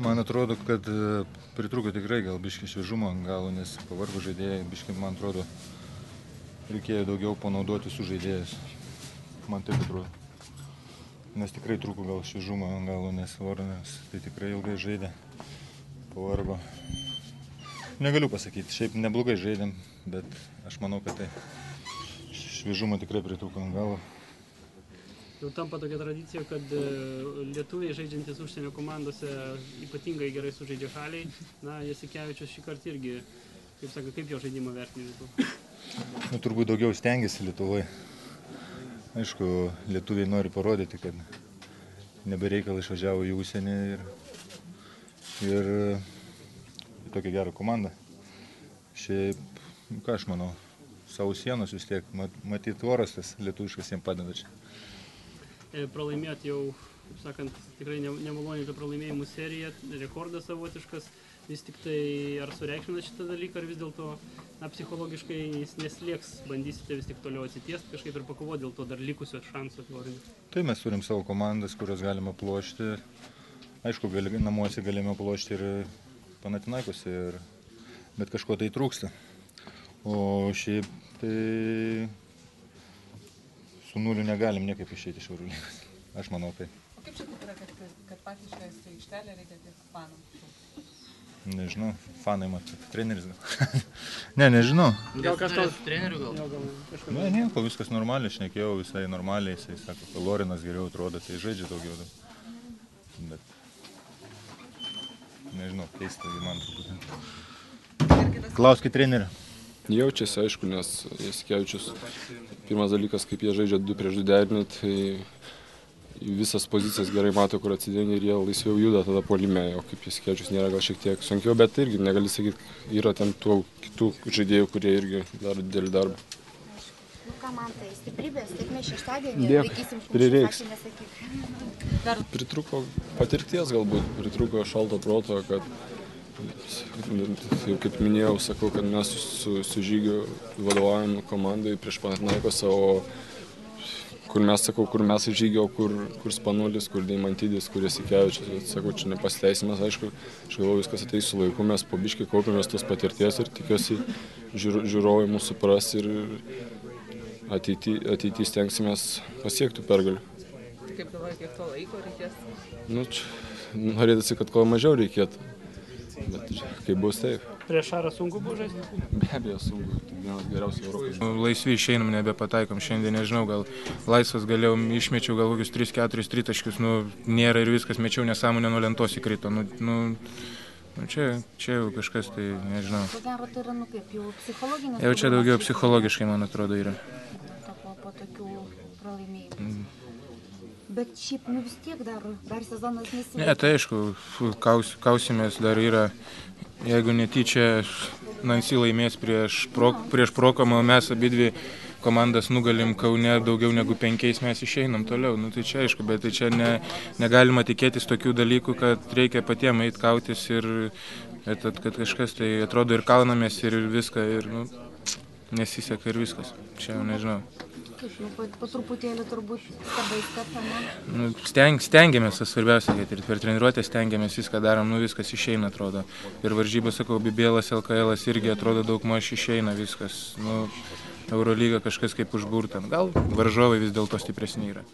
Man atrodo, kad pritrūko tikrai gal biškį šviežumo ant galo, nes pavargo žaidėjai, biškį, man atrodo, reikėjo daugiau panaudoti su žaidėjais. Man taip atrodo. Nes tikrai trūko gal šviežumo ant galo, nes Voronas tai tikrai ilgai žaidė, pavargo. Negaliu pasakyti, šiaip neblogai žaidėm, bet aš manau, kad tai šviežumo tikrai pritrūko ant galo. Jau tampa tokia tradicija, kad lietuviai žaidžiantis užsienio komandose ypatingai gerai sužaidžia šaliai. Na, Jasikevičius šį kartą irgi, kaip sako, kaip jo žaidimą vertinti? Nu, turbūt daugiau stengiasi Lietuvoje. Aišku, lietuviai nori parodyti, kad nebereikal išvažiavo į užsienį ir į tokią gerą komandą. Šiaip, ką aš manau, savo sienos vis tiek, matyti oras tas lietuviškas jiems padeda čia. Pralaimėt jau, kaip sakant, tikrai nemaloniai tą pralaimėjimų seriją, rekordas savotiškas. Vis tik tai, ar sureikšminat šitą dalyką, ar vis dėlto psichologiškai jis neslieks, bandysite vis tik toliau atsitiesti kažkaip ir pakovoti dėl to dar likusio šanso Florinui? Tai mes turim savo komandas, kurios galime plošti. Aišku, namuose galime plošti ir Panathinaikose, bet kažko tai trūksta. O šiaip tai su nuliu negalim niekaip išeiti iš Eurolygos. Aš manau tai. O kaip čia taip yra, kad faktiškai į aikštelę reikia tik fanams? Nežinau, fanai matot, treneris gal. Nežinau. Gal kažkas treneriu gal? Ne, nieko, viskas normaliai, šnekėjau visai normaliai, jisai sako, kad Lorinas geriau atrodo, tai žaidžia daugiau. Bet nežinau, keista, man turbūt. Klauskit trenerio. Jaučiasi, aišku, nes Jasikevičius, pirmas dalykas, kaip jie žaidžia 2 prieš 2 derinį, tai visas pozicijas gerai mato, kur atsidengia ir jie laisviau juda tada puolime, o kaip Jasikevičius nėra gal šiek tiek sunkiau, bet irgi negali sakyti, yra ten tų kitų žaidėjų, kurie irgi daro didelį darbą. Nu ką man tai, stiprybės, sėkmės šeštadienį, laikysim prireiks. Nesakyti. Pritrūko patirties galbūt, pritrūko šalto proto, kad jau kaip minėjau, sakau, kad mes su Žygiu vadovaujam komandai prieš Panathinaikosą, o kur mes su Žygiu, kur Spanulis, kur Deimantidis, kur Jasikevičius, sakau, čia nepasiteisimas, aišku, aš galvoju, viskas ateis su laiku, mes po biškį kaupiamės tos patirties ir tikiuosi žiūrovai mūsų supras ir ateityje stengsimės pasiekti pergalių. Kaip galvoji, kiek to laiko reikės? Nu, norėtųsi, kad kuo mažiau reikėtų. Bet kaip bus taip. Prieš Šarą sunku buvo žaisti? Be abejo sunku, tai vienas geriausių Europoje. Laisvi išeinam, nebepataikom šiandien, nežinau, gal laisvas galėjau, išmečiau gal kokius 3-4 tritaškius, nėra ir viskas, mečiau nesąmonę, nuo lentos įkrito. Čia jau kažkas, tai nežinau. Ko gero tai yra, kaip jau psichologinis. Jau čia daugiau psichologiškai, man atrodo, yra. Po tokių pralaimėjimų. Bet šiaip vis tiek dar sezonas nesibaigė. Ne, tai aišku, kausimės dar yra, jeigu netyčia Nancy laimės prieš Prokomą, mes abidvi komandas nugalim Kaune daugiau negu 5, mes išeinam toliau. Tai čia aišku, bet tai čia negalima tikėtis tokių dalykų, kad reikia patiems eiti kautis ir kad kažkas tai atrodo ir kaunamės ir viską ir nesiseka ir viskas. Čia jau nežinau. Po truputėlį turbūt stebai, Stengiamės, tas svarbiausia, kad ir per treniruotę stengiamės, viską darom, viskas išeina, atrodo. Ir varžybos, sakau, BBL-as, LKL-as irgi atrodo daugmaž išeina viskas. Eurolyga kažkas kaip užburta. Gal varžovai vis dėlto stipresni yra.